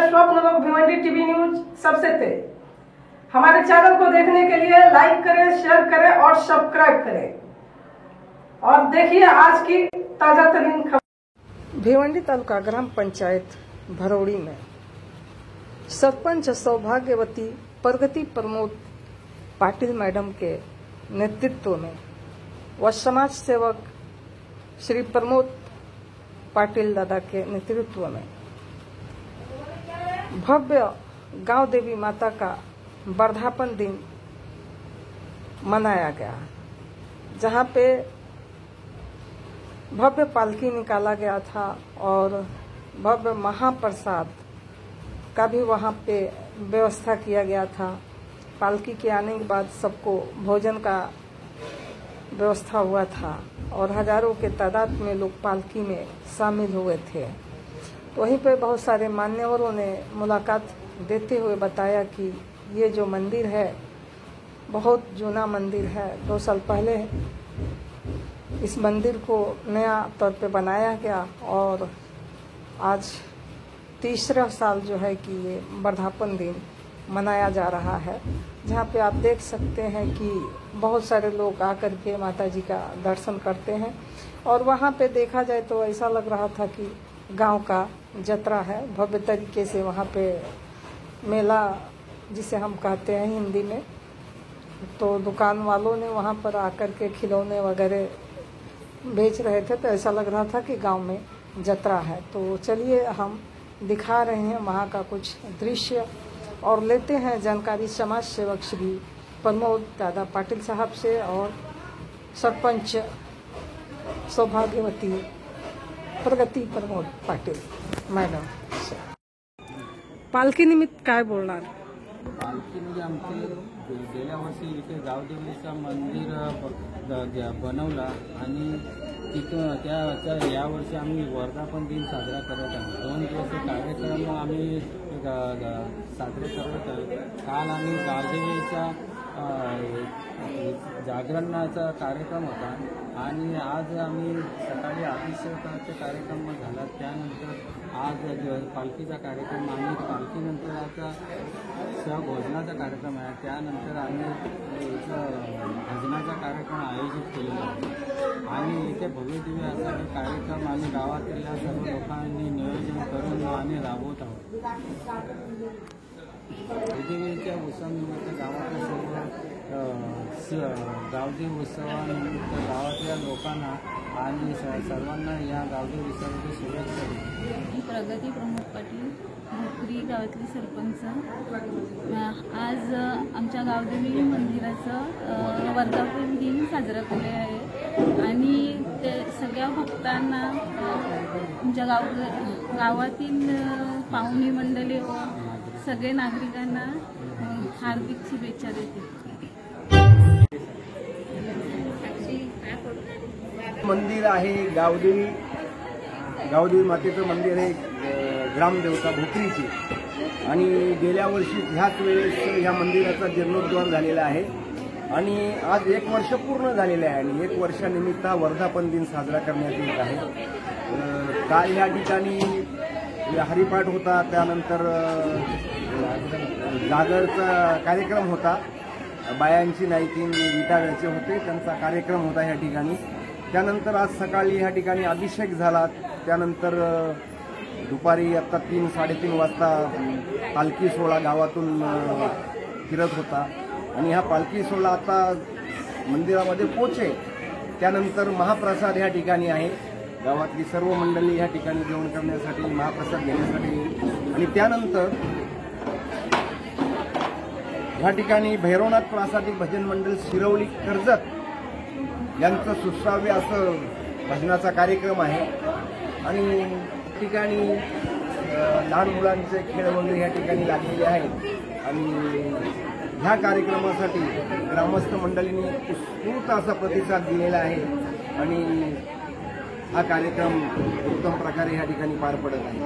स्वप्न लोक Bhiwandi TV news सबसे तेज। हमारे चैनल को देखने के लिए लाइक करें, शेयर करें और सब्सक्राइब करें और देखिए आज की ताजा तरीन खबर। भिवंडी तालुका ग्राम पंचायत भरौड़ी में सरपंच सौभाग्यवती प्रगति प्रमोद पाटिल मैडम के नेतृत्व में व समाज सेवक श्री प्रमोद पाटिल दादा के नेतृत्व में भव्य गांव देवी माता का वर्धापन दिन मनाया गया, जहां पे भव्य पालकी निकाला गया था और भव्य महाप्रसाद का भी वहां पे व्यवस्था किया गया था। पालकी के आने के बाद सबको भोजन का व्यवस्था हुआ था और हजारों के तादाद में लोग पालकी में शामिल हुए थे। वहीं पर बहुत सारे मान्यवरों ने मुलाकात देते हुए बताया कि ये जो मंदिर है बहुत जूना मंदिर है। 2 साल पहले इस मंदिर को नया तौर पे बनाया गया और आज तीसरा साल जो है कि ये वर्धापन दिन मनाया जा रहा है, जहाँ पे आप देख सकते हैं कि बहुत सारे लोग आकर के माता जी का दर्शन करते हैं और वहाँ पे देखा जाए तो ऐसा लग रहा था कि गांव का जतरा है। भव्य तरीके से वहाँ पे मेला जिसे हम कहते हैं हिंदी में, तो दुकान वालों ने वहाँ पर आकर के खिलौने वगैरह बेच रहे थे, तो ऐसा लग रहा था कि गांव में जतरा है। तो चलिए हम दिखा रहे हैं वहाँ का कुछ दृश्य और लेते हैं जानकारी समाज सेवक श्री प्रमोद दादा पाटिल साहब से और सरपंच सौभाग्यवती प्रगति प्रमोद पाटिल मैडम से। पालखी निमित्त काय बोलणार? पालखी म्हणजे आमचे गेल्या वर्षी इथे गावदेवीचा मंदिर बनवला आणि तिथं यावर्षी आम्ही वर्धापन दिन साजरा करत आहोत। 2 दिवस कार्यक्रम आम्ही साजरे करत आहोत। काल आम्ही गावदेवीचा जागरणाचा कार्यक्रम होता आणि आज आम्ही सकाळी अभिषेकाचा कार्यक्रम झाला। त्यानंतर आज पालखीचा कार्यक्रम आम्ही पालखीनंतर आता भोजनाचा कार्यक्रम आहे। त्यानंतर आम्ही भजनाचा कार्यक्रम आयोजित केलेला आहे आणि इथे भव्य दिव्य असा कार्यक्रम आम्ही गावातल्या सर्व लोकांनी नियोजन करून आम्ही राबवत आहोत। देवीच्या उत्सवानिमित्त गावातल्या सर्व गावदेवी उत्सवानिमित्त गावातल्या लोकांना आणि सर्वांना या गावदेवी उत्सवाची शुभेच्छा देतो। प्रगती प्रमोद पाटील भोकरी गावातली सरपंच। आज आमच्या गावदेवी मंदिराचं वर्धापन दिन साजरा केले आहे आणि ते सगळ्या भक्तांना आमच्या गावातील पाहुणे मंडळी व सगळे नागरिकांना हार्दिक शुभेच्छा देते। मंदिर आहे गावदेवी मातेचं मंदिर आहे, ग्रामदेवता भोकरीची, आणि गेल्या वर्षी ह्याच वेळेस ह्या मंदिराचा जीर्णोद्धार झालेला आहे आणि आज 1 वर्ष पूर्ण झालेलं आहे आणि 1 वर्षानिमित्त वर्धापन दिन साजरा करण्यात येत आहे। काल ह्या ठिकाणी हरिपाठ होता, त्यानंतर जागरचा कार्यक्रम होता, बायांची नाईकीन विटाव्याचे होते त्यांचा कार्यक्रम होता ह्या ठिकाणी। त्यानंतर आज सकाळी ह्या ठिकाणी अभिषेक झाला। त्यानंतर दुपारी आता 3-3:30 वाजता पालखी सोहळा गावातून फिरत होता आणि हा पालखी सोहळा आता मंदिरामध्ये पोहोचेल। त्यानंतर महाप्रसाद ह्या ठिकाणी आहे, गावातली सर्व मंडळी ह्या ठिकाणी जेवण करण्यासाठी महाप्रसाद घेण्यासाठी आणि त्यानंतर ह्या ठिकाणी भैरवनाथ प्रासादिक भजन मंडळ शिरवली कर्जत यांचं सुश्राव्य असं भजनाचा कार्यक्रम आहे आणि ठिकाणी लहान मुलांचे खेळ वगैरे ह्या ठिकाणी लागलेले आहेत आणि ह्या कार्यक्रमासाठी ग्रामस्थ मंडळींनी उत्स्फूर्त असा प्रतिसाद दिलेला आहे आणि हा कार्यक्रम उत्तम प्रकारे ह्या ठिकाणी पार पडत आहे।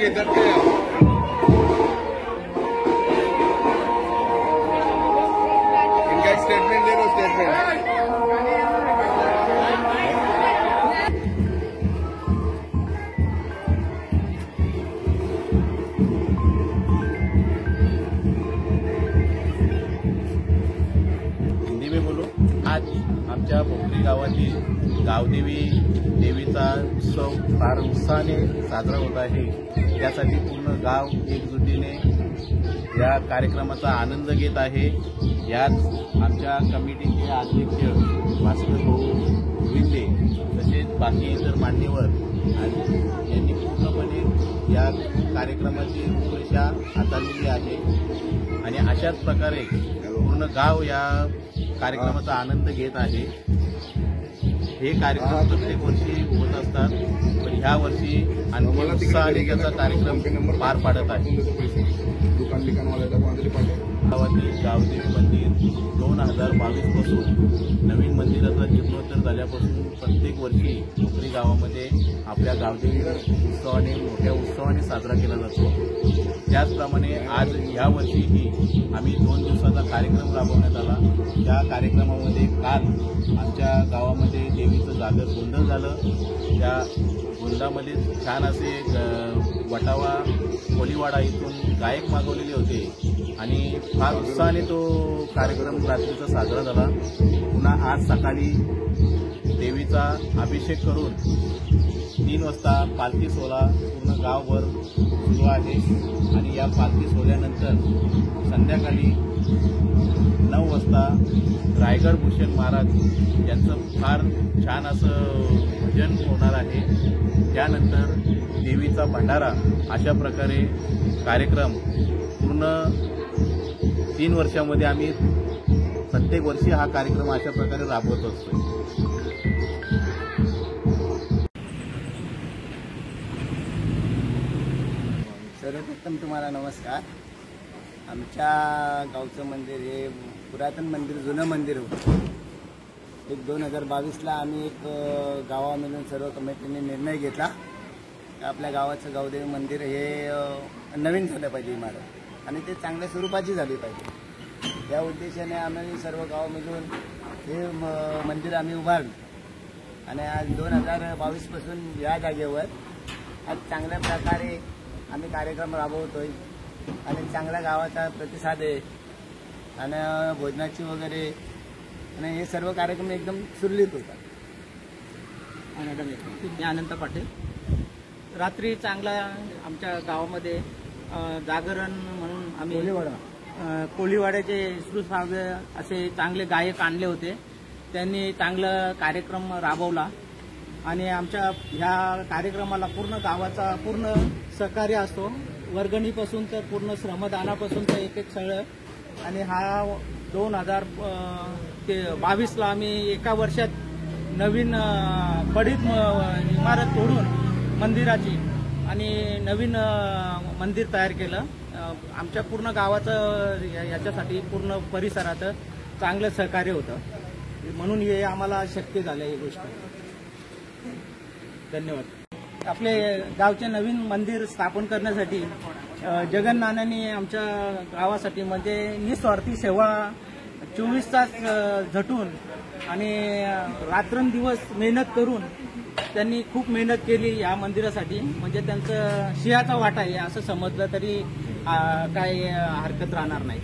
घेतात ते इनका एक स्टेटमेंट दे दो स्टेटमेंट आज आमच्या भोकरी गावातील गावदेवी देवीचा उत्सव फार उत्साहाने साजरा होत आहे. त्यासाठी पूर्ण गाव एकजुटीने या कार्यक्रमाचा आनंद घेत आहे. यात आमच्या कमिटीचे अध्यक्ष भास्कर भाऊ विंदे तसेच बाकी इतर मान्यवर यांनी पूर्णपणे या कार्यक्रमाची रूपरेषा हाताळलेली आहे आणि अशाच प्रकारे पूर्ण गाव या कार्यक्रमाचा आनंद घेत आहे. हे कार्यक्रम प्रत्येक वर्षी होत असतात, पण ह्या वर्षी आणखी उत्साहाने त्याचा कार्यक्रम पार पाडत आहे. गावातील गावदेवी मंदिर 2022 पासून नवीन मंदिराचा जीर्णोद्धार झाल्यापासून प्रत्येक वर्षी भोकरी गावामध्ये आपल्या गावदेवी उत्सवाने मोठ्या उत्सवाने साजरा केला जातो. त्याचप्रमाणे आज ह्या वर्षीही आम्ही 2 दिवसाचा कार्यक्रम राबवण्यात आला. त्या कार्यक्रमामध्ये काल आमच्या गावामध्ये देवीचं जागर गोंधळ झालं. त्या गोंधळामध्ये छान असे वटावा कोलीवाडा इथून गायक मागवलेले होते आणि फार उत्साहाने तो कार्यक्रम रात्रीचा साजरा झाला. पुन्हा आज सकाळी देवीचा अभिषेक करून 3 वाजता पालखी सोहळा पूर्ण गावभर सुरू आहे आणि या पालखी सोहळ्यानंतर संध्याकाळी 9 वाजता रायगड भूषण महाराज यांचं फार छान असं भजन होणार आहे. त्यानंतर देवीचा भंडारा अशा प्रकारे कार्यक्रम पूर्ण 3 वर्षामध्ये आम्ही प्रत्येक वर्षी हा कार्यक्रम अशा प्रकारे राबवत असतो. सर्वप्रथम तुम्हाला नमस्कार. आमच्या गावचं मंदिर हे पुरातन मंदिर, जुनं मंदिर होतं. 2022ला आम्ही एक गावा मिळून सर्व कमिटीने निर्णय घेतला की आपल्या गावाचं गावदेवी मंदिर हे नवीन झालं पाहिजे इमारत आणि ते चांगल्या स्वरूपाची झाली पाहिजे. या उद्देशाने आम्ही सर्व गाव मिळून हे मंदिर आम्ही उभारलं आणि आज 2022 पासून या जागेवर आज चांगल्या प्रकारे आम्ही कार्यक्रम राबवतोय आणि चांगल्या गावाचा प्रतिसाद आहे आणि भोजनाची वगैरे आणि हे सर्व कार्यक्रम एकदम सुरळीत होतात. मी अनंत पाटील. रात्री चांगला आमच्या गावामध्ये जागरण म्हणून आम्ही कोळीवाड्याचे सुश्राव्य असे चांगले गायक आणले होते. त्यांनी चांगला कार्यक्रम राबवला आणि आमच्या ह्या कार्यक्रमाला पूर्ण गावाचा पूर्ण सहकार्य असतो. वर्गणीपासून तर पूर्ण श्रमदानापासून तर एक सगळं आणि हा 2022ला आम्ही एका वर्षात नवीन पडीत इमारत तोडून मंदिराची आणि नवीन मंदिर तयार केलं. आमच्या पूर्ण गावाचं याच्यासाठी पूर्ण परिसरात चांगलं सहकार्य होतं म्हणून हे आम्हाला शक्य झालं ही गोष्ट. धन्यवाद. आपले गावचे नवीन मंदिर स्थापन करण्यासाठी जगन नानांनी आमच्या गावासाठी म्हणजे निस्वार्थी सेवा 24 तास झटून आणि रात्रंदिवस मेहनत करून त्यांनी खूप मेहनत केली या मंदिरासाठी. म्हणजे त्यांचं सिंहाचा वाटा आहे असं समजलं तरी काही हरकत राहणार नाही.